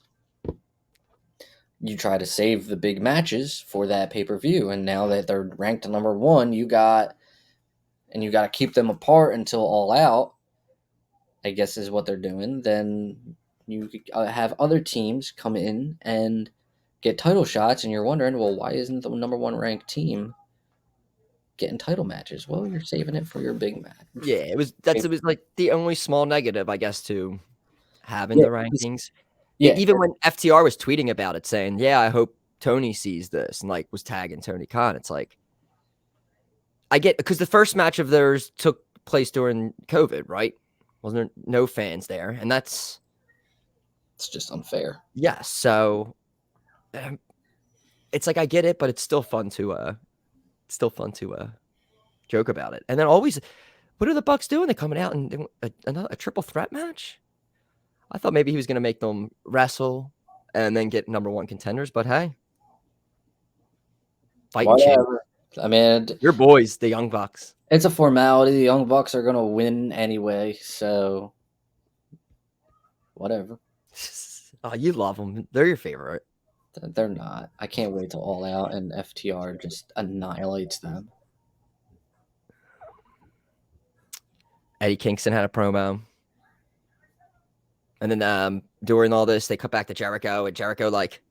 you try to save the big matches for that pay-per-view. And now that they're ranked number 1, you got to keep them apart until All Out, I guess is what they're doing. Then you have other teams come in and get title shots, and you're wondering, well, why isn't the number 1 ranked team getting title matches? Well, you're saving it for your big match. Yeah, it was like the only small negative, I guess, to having the rankings. Yeah, even when FTR was tweeting about it, saying, "Yeah, I hope Tony sees this," and like was tagging Tony Khan. It's like I get, because the first match of theirs took place during COVID, right? Wasn't there no fans there, and it's just unfair. Yes, so it's like I get it, but it's still fun to joke about it. And then always, what are the Bucks doing? They're coming out and a triple threat match. I thought maybe he was going to make them wrestle and then get number 1 contenders, but hey, fighting champ. I mean, your boys, the Young Bucks. It's a formality. The Young Bucks are going to win anyway, so whatever. Oh, you love them. They're your favorite. They're not. I can't wait till All Out and FTR just annihilates them. Eddie Kingston had a promo. And then during all this, they cut back to Jericho, and Jericho, like,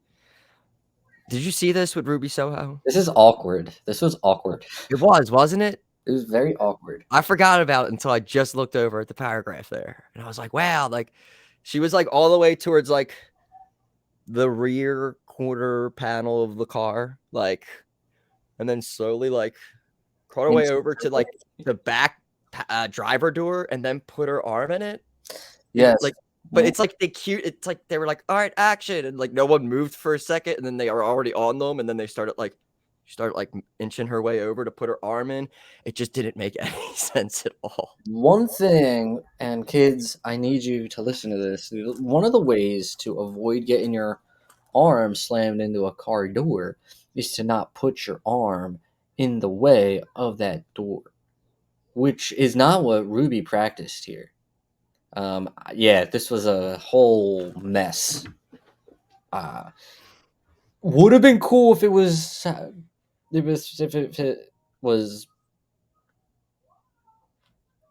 did you see this with Ruby Soho? This is awkward. This was awkward. It was, wasn't it? It was very awkward. I forgot about it until I just looked over at the paragraph there. And I was like, wow, like, she was like all the way towards like the rear quarter panel of the car, like, and then slowly like crawled her way over to like the back driver door and then put her arm in it. Yes. Like, but it's like it's like they were like, all right, action, and like no one moved for a second, and then they were already on them, and then they started like inching her way over to put her arm in. It just didn't make any sense at all. One thing, and kids, I need you to listen to this. One of the ways to avoid getting your arm slammed into a car door is to not put your arm in the way of that door, which is not what Ruby practiced here. Yeah, this was a whole mess. Would have been cool if it was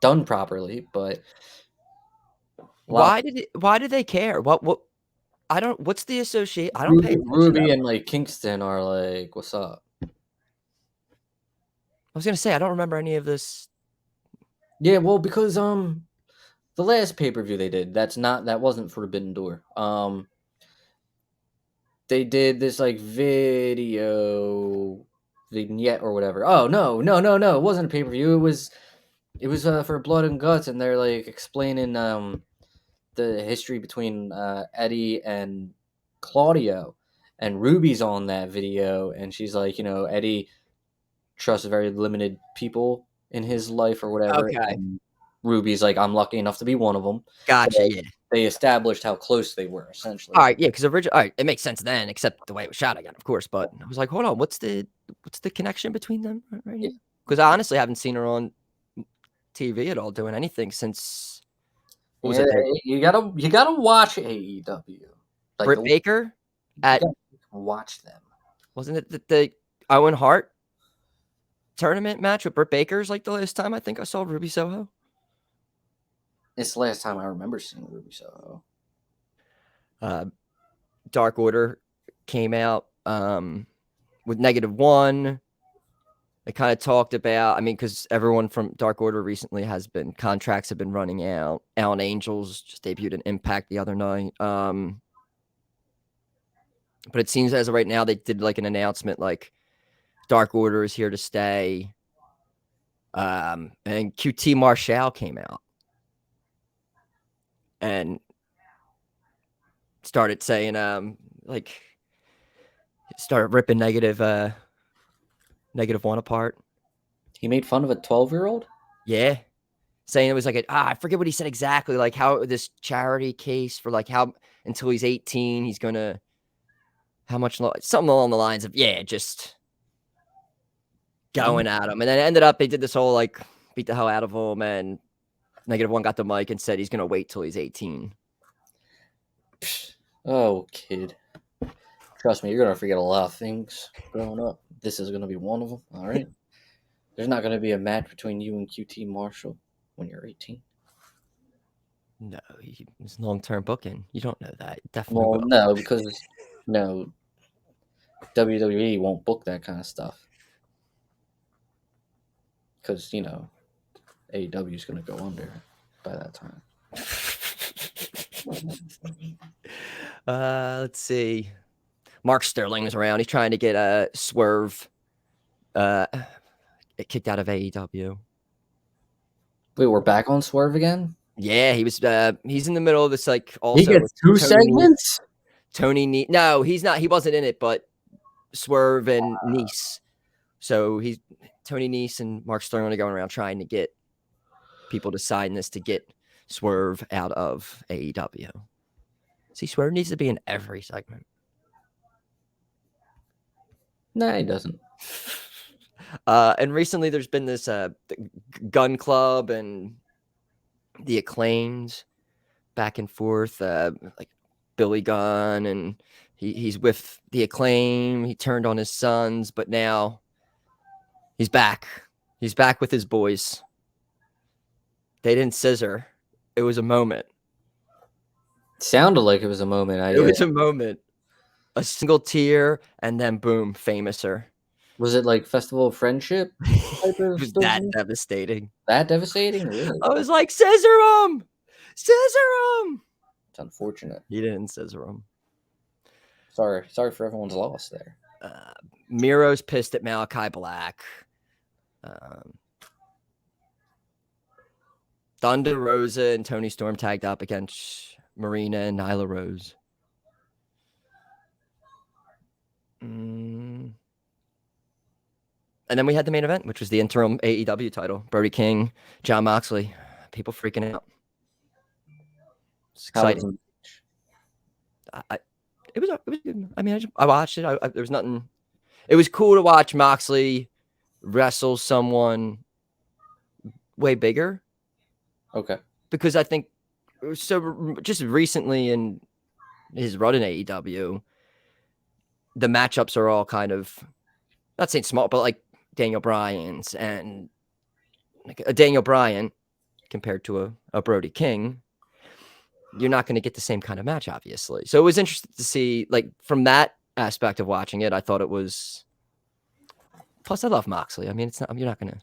done properly, but why did they care? What I don't. What's the associate? I don't pay. Ruby and like Kingston are like, what's up? I was gonna say I don't remember any of this. Yeah, well, because The last pay-per-view they did, that wasn't Forbidden Door. They did this like video vignette or whatever. Oh no. It wasn't a pay-per-view. It was for Blood and Guts, and they're like explaining the history between Eddie and Claudio, and Ruby's on that video, and she's like, Eddie trusts very limited people in his life or whatever. Okay. And Ruby's like, I'm lucky enough to be one of them. Gotcha. So Yeah. they established how close they were, essentially. All right. Yeah. Because originally, all right, it makes sense then, except the way it was shot again, of course. But I was like, hold on, what's the connection between them right here? Because I honestly haven't seen her on TV at all doing anything since. What was it? You gotta watch AEW. Like Britt Baker at watch them. Wasn't it the Owen Hart tournament match with Britt Baker's like the last time I think I saw Ruby Soho? It's the last time I remember seeing Ruby Soho. Dark Order came out with -1. They kind of talked about, I mean, because everyone from Dark Order recently contracts have been running out. Alan Angels just debuted an Impact the other night. But it seems as of right now, they did like an announcement like Dark Order is here to stay. And QT Marshall came out and started saying, started ripping -1 apart. He made fun of a 12-year-old? Yeah. Saying it was like, I forget what he said exactly. Like how this charity case for like how until he's 18, he's going to, how much, something along the lines of, just going at him. And then it ended up, they did this whole like beat the hell out of him, and -1 got the mic and said he's going to wait till he's 18. Oh, kid. Trust me, you're going to forget a lot of things growing up. This is going to be one of them, all right? There's not going to be a match between you and QT Marshall when you're 18. No, it's long-term booking. You don't know that. Definitely Well, will. no, because WWE won't book that kind of stuff. Because, AEW is going to go under by that time. Let's see. Mark Sterling was around. He's trying to get Swerve kicked out of AEW. Wait, we're back on Swerve again? Yeah, he was. He's in the middle of this. Like, also He gets two segments. Tony No, he's not. He wasn't in it, but Swerve and Nese. So Tony Nese and Mark Sterling are going around trying to get people to sign this to get Swerve out of AEW. See, Swerve needs to be in every segment. Nah, he doesn't. And recently there's been this Gun Club and the Acclaimed back and forth, like Billy Gunn, and he's with the Acclaim. He turned on his sons, but now he's back. He's back with his boys. They didn't scissor. It was a moment. Sounded like it was a moment. It was a moment. A single tear, and then boom, famouser. Was it like Festival of Friendship? Type of It was story? that devastating. That devastating? Really? I was like, scissor him! Scissor him! It's unfortunate. He didn't scissor him. Sorry for everyone's loss there. Miro's pissed at Malachi Black. Thunder Rosa and Tony Storm tagged up against Marina and Nyla Rose. And then we had the main event, which was the interim AEW title. Brody King, Jon Moxley. People freaking out. It's exciting. It was good. I mean, I watched it. There was nothing. It was cool to watch Moxley wrestle someone way bigger. Okay. Because I think so. Just recently in his run in AEW, the matchups are all kind of, not saying small, but like Daniel Bryan's, and like a Daniel Bryan compared to a Brody King, you're not going to get the same kind of match, obviously. So it was interesting to see, like, from that aspect of watching it, I thought it was. Plus, I love Moxley. I mean, it's not. You're not going to.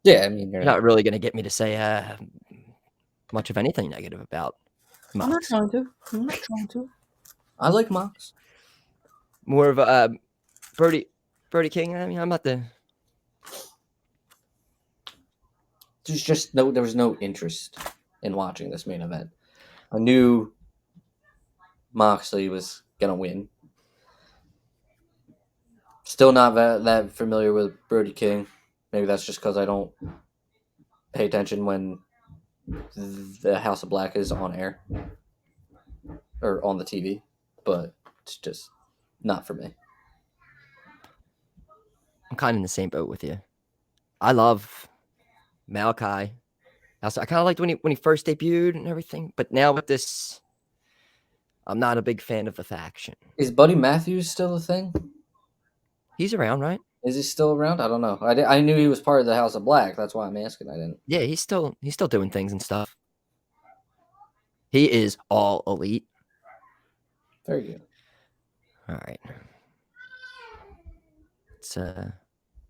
Yeah, I mean, You're not really going to get me to say much of anything negative about I'm not Mox. trying to. I like Mox. More of a Brody King. I mean, I'm not the. There was no interest in watching this main event. I knew Moxley was gonna win. Still not that familiar with Brody King. Maybe that's just because I don't pay attention when the House of Black is on air or on the TV, but it's just not for me. I'm kind of in the same boat with you. I love Malachi. Also, I kind of liked when he first debuted and everything, but now with this, I'm not a big fan of the faction. Is Buddy Matthews still a thing? He's around, right? Is he still around? I don't know. I knew he was part of the House of Black. That's why I'm asking. I didn't. Yeah, he's still doing things and stuff. He is all elite. Very good. All right. It's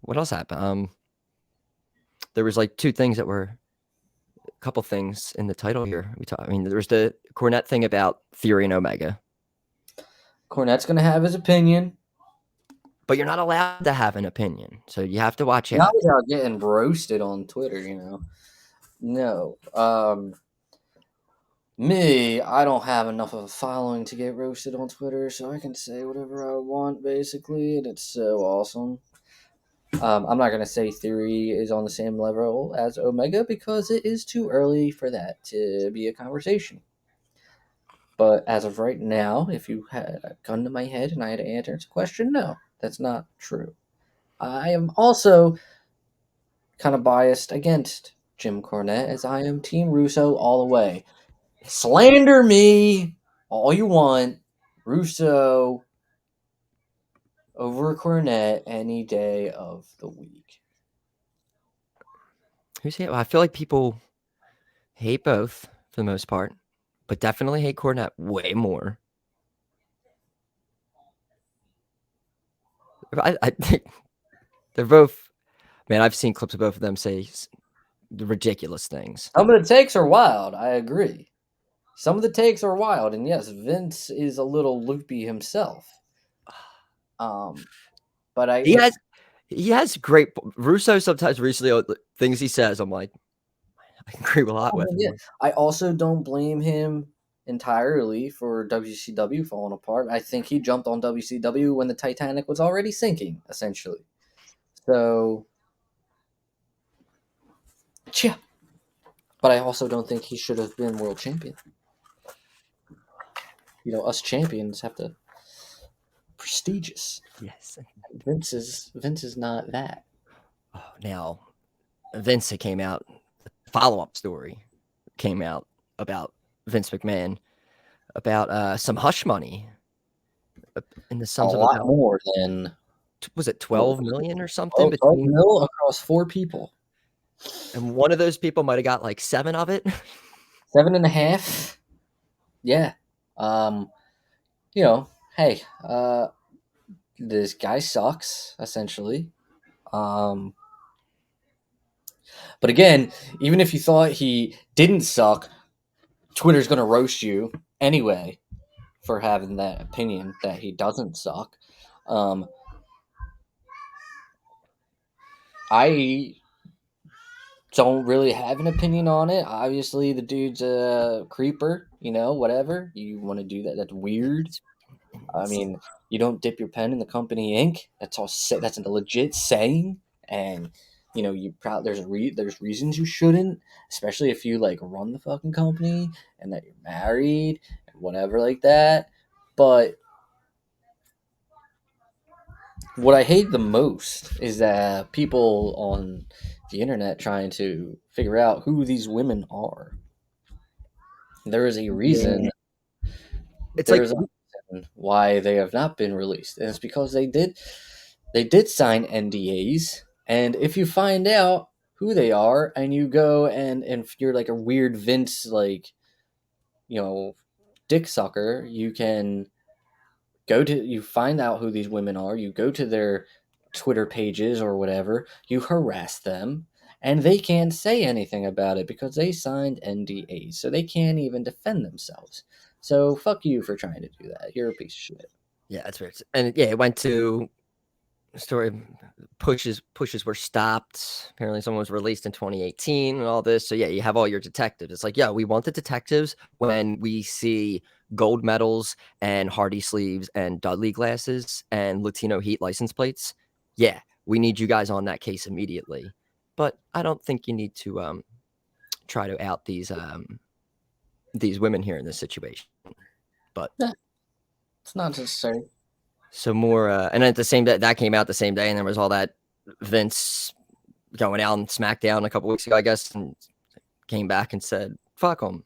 what else happened? There was like two things that were a couple things in the title here. I mean, there was the Cornette thing about Theory and Omega. Cornette's gonna have his opinion. But you're not allowed to have an opinion, so you have to watch out. Not without getting roasted on Twitter, you know. No. Me, I don't have enough of a following to get roasted on Twitter, so I can say whatever I want, basically, and it's so awesome. I'm not gonna say Theory is on the same level as Omega because it is too early for that to be a conversation. But as of right now, if you had a gun to my head and I had to answer the question, no, that's not true. I am also kind of biased against Jim Cornette, as I am Team Russo all the way. Slander me all you want. Russo over Cornette any day of the week. Who's it? Well, I feel like people hate both for the most part, but definitely hate Cornette way more. I think they're both. Man, I've seen clips of both of them say the ridiculous things. Some of the takes are wild. I agree. Some of the takes are wild, and yes, Vince is a little loopy himself. But he has great Russo sometimes recently things he says. I'm like, I agree a lot with. Yeah. I also don't blame him entirely for WCW falling apart. I think he jumped on WCW when the Titanic was already sinking, essentially. So, yeah. But I also don't think he should have been world champion. You know, us champions have to prestigious. Yes. Vince is not that. Oh, now, Vince came out. Follow-up story came out about Vince McMahon about some hush money in the sums a of lot about, more than was it 12 million or something? 12 mil across 4 people, and one of those people might have got like 7 of it. 7.5. Yeah. You know, hey, this guy sucks essentially. But again, even if you thought he didn't suck, Twitter's going to roast you anyway for having that opinion that he doesn't suck. I don't really have an opinion on it. Obviously, the dude's a creeper, you know, whatever. You want to do that, that's weird. I mean, you don't dip your pen in the company ink. That's a legit saying. And you know, there's reasons you shouldn't, especially if you like run the fucking company and that you're married and whatever like that. But what I hate the most is that people on the internet trying to figure out who these women are. There is a reason. It's There's like a reason why they have not been released, and it's because they did sign NDAs. And if you find out who they are and you go and if you're like a weird Vince, like, you know, dick sucker, you can you find out who these women are, you go to their Twitter pages or whatever, you harass them, and they can't say anything about it because they signed NDAs, so they can't even defend themselves. So fuck you for trying to do that. You're a piece of shit. Yeah, that's weird. And yeah, it went to story pushes were stopped. Apparently someone was released in 2018 and all this. So yeah, you have all your detectives. It's like, yeah, we want the detectives when we see gold medals and Hardy sleeves and Dudley glasses and Latino Heat license plates. Yeah, we need you guys on that case immediately. But I don't think you need to try to out these women here in this situation. But it's not necessary. So more, and at the same day, that came out the same day, and there was all that Vince going out on SmackDown a couple weeks ago, I guess, and came back and said, "Fuck him."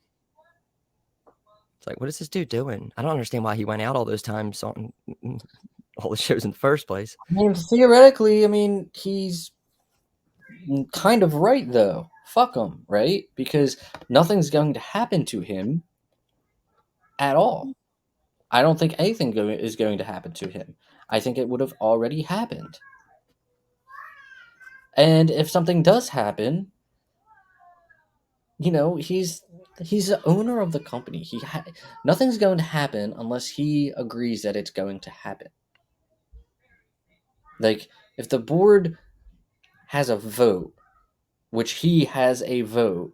It's like, what is this dude doing? I don't understand why he went out all those times on all the shows in the first place. I mean, theoretically, he's kind of right, though. Fuck him, right? Because nothing's going to happen to him at all. I don't think anything is going to happen to him. I think it would have already happened. And if something does happen, he's the owner of the company. Nothing's going to happen unless he agrees that it's going to happen. Like, if the board has a vote, which he has a vote,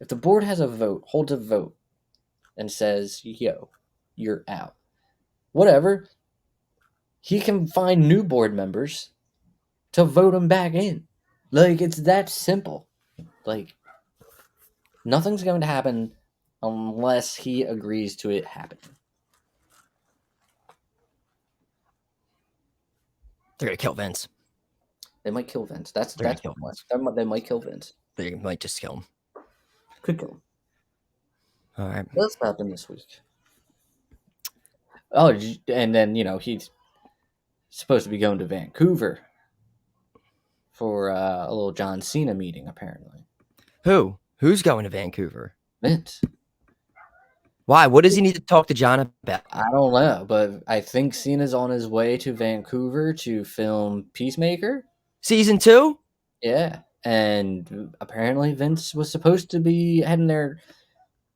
if the board has a vote, holds a vote, and says, yo, you're out, whatever, he can find new board members to vote him back in. Like, it's that simple. Like, nothing's going to happen unless he agrees to it happening. They're gonna kill Vince. They might kill Vince. That's They might kill Vince. They might just kill him. Could kill him. All right. What's happened this week? Oh, and then he's supposed to be going to Vancouver for a little John Cena meeting, apparently. Who's going to Vancouver? Vince. Why? What does he need to talk to John about? I don't know, but I think Cena's on his way to Vancouver to film Peacemaker. Season 2? Yeah, and apparently Vince was supposed to be heading there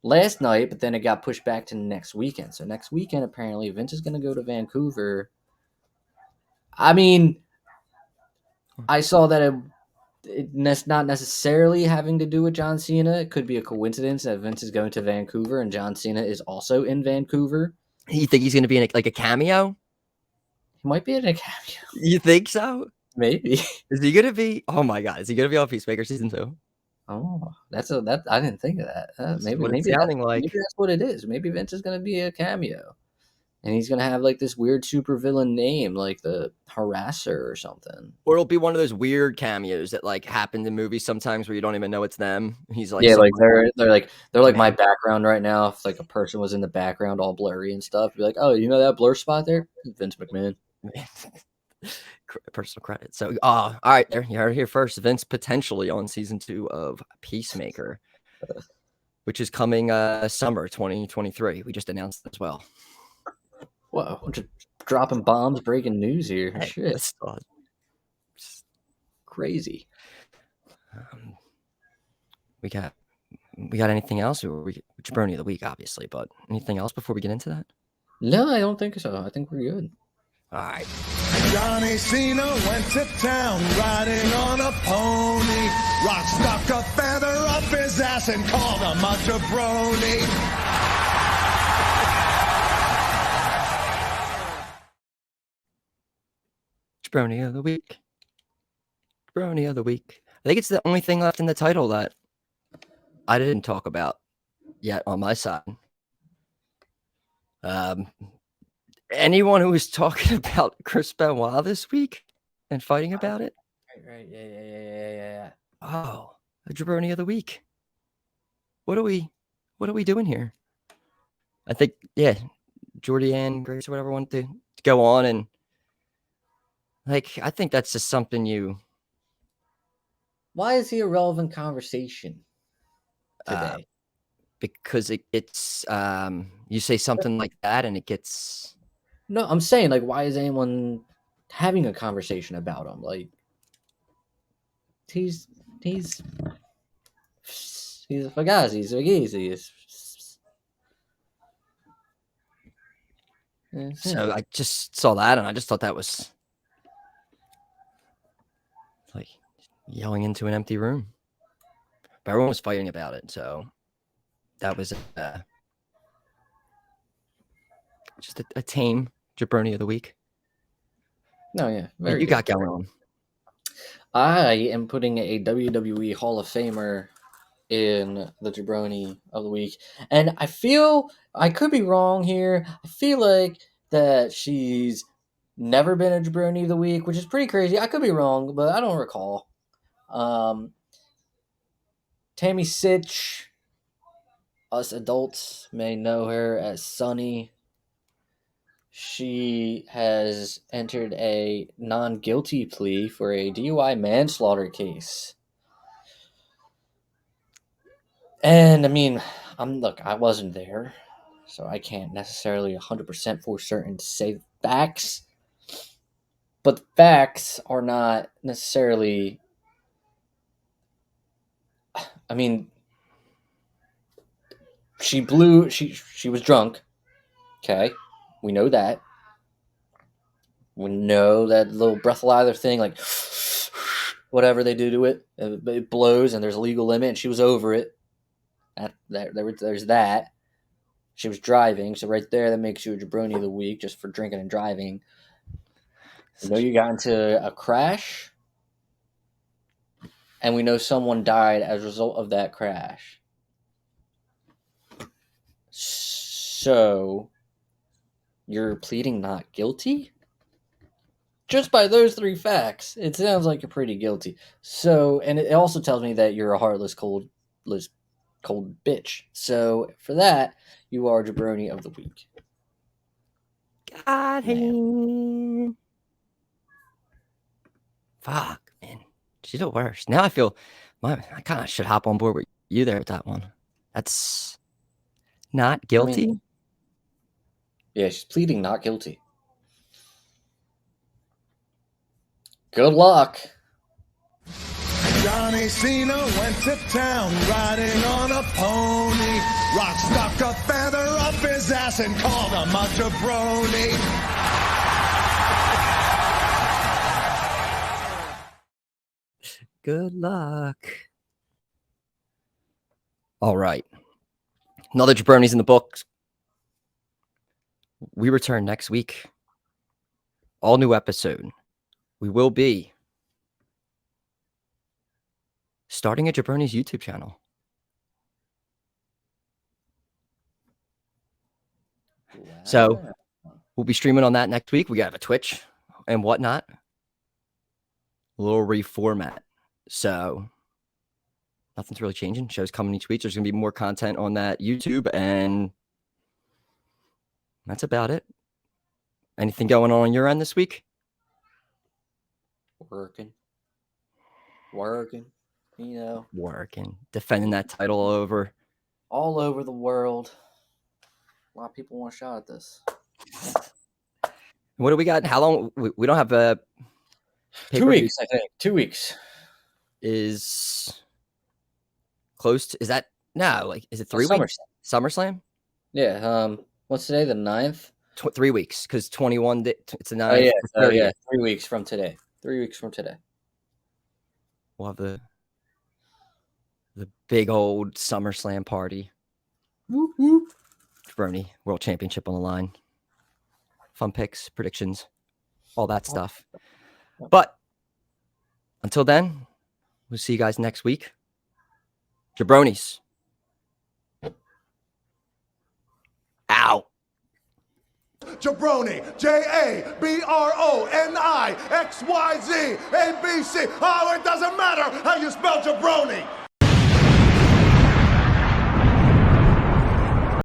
last night, but then it got pushed back to next weekend. So next weekend, apparently, Vince is going to go to Vancouver. I mean, I saw that it's not necessarily having to do with John Cena. It could be a coincidence that Vince is going to Vancouver and John Cena is also in Vancouver. You think he's going to be in a cameo? He might be in a cameo. You think so? Maybe. Is he going to be? Oh my God! Is he going to be on Peacemaker season 2? Oh, that I didn't think of that. Maybe that's what it is. Maybe Vince is going to be a cameo, and he's going to have like this weird supervillain name, like the Harasser or something. Or it'll be one of those weird cameos that like happen in movies sometimes where you don't even know it's them. He's like, yeah, like they're like my background right now. If like a person was in the background all blurry and stuff, be like, oh, you know that blur spot there? Vince McMahon. Personal credit. So, all right, there you heard it here first. Vince potentially on season 2 of Peacemaker, which is coming summer 2023. We just announced it as well. Whoa, just dropping bombs, breaking news here. Hey, shit, crazy. We got anything else? Or jaBROni of the week, obviously, but anything else before we get into that? No, I don't think so. I think we're good. All right. Johnny Cena went to town riding on a pony. Rock stuck a feather up his ass and called him a jaBROni. jaBROni of the week. jaBROni of the week. I think it's the only thing left in the title that I didn't talk about yet on my side. Anyone who was talking about Chris Benoit this week and fighting about it? Right. Yeah. Oh, the jaBROni of the week. What are we doing here? I think, yeah, Jordan Grace or whatever wanted to go on and like, I think that's just something you. Why is he a relevant conversation today? Because it's you say something like that and it gets. No, I'm saying, like, why is anyone having a conversation about him? Like, he's He's a Fugazi. He's Fugazi. So I just saw that, and I just thought that was like yelling into an empty room. But everyone was fighting about it, so that was just a tame jaBROni of the week. No, yeah. What you got going on? I am putting a WWE Hall of Famer in the jaBROni of the week. And I feel, I could be wrong here, I feel like that she's never been a jaBROni of the week, which is pretty crazy. I could be wrong, but I don't recall. Tammy Sitch, us adults may know her as Sunny. She has entered a non-guilty plea for a DUI manslaughter case. And I mean, I wasn't there, so I can't necessarily 100% for certain say facts. But the facts are not necessarily. I mean, she was drunk. Okay, we know that. We know that little breathalyzer thing, like whatever they do to it, it blows, and there's a legal limit, and she was over it. There's that. She was driving, so right there, that makes you a jaBROni of the week just for drinking and driving. We know you got into a crash, and we know someone died as a result of that crash. So, you're pleading not guilty? Just by those three facts, it sounds like you're pretty guilty. So, and it also tells me that you're a heartless, cold bitch. So, for that, you are jaBROni of the week. Got him. Fuck, man. She's the worst. Now I feel I kind of should hop on board with you there with that one. That's not guilty. I mean, yeah, she's pleading not guilty. Good luck. Johnny Cena went to town riding on a pony. Rock stuck a feather up his ass and called him a jaBROni. Good luck. All right. Another jaBROni's in the books. We return next week. All new episode. We will be starting a jaBROni's YouTube channel. Wow. So we'll be streaming on that next week. We got a Twitch and whatnot. A little reformat. So nothing's really changing. Shows coming each week. There's going to be more content on that YouTube, and that's about it. Anything going on your end this week? Working. Working. Defending that title all over the world. A lot of people want a shot at this. What do we got? How long? We don't have a 2 weeks, I think. 2 weeks. Is close to, is that no, like, is it 3 weeks? SummerSlam? Yeah. What's today? The 9th? 3 weeks, because 21, it's the 9th. Oh, yeah. 3 weeks from today. 3 weeks from today. We'll have the big old SummerSlam party. Whoop, whoop. jaBROni World Championship on the line. Fun picks, predictions, all that stuff. But until then, we'll see you guys next week. jaBROnis. Out. jaBROni, jaBRONI, XYZ, ABC. Oh, it doesn't matter how you spell jaBROni.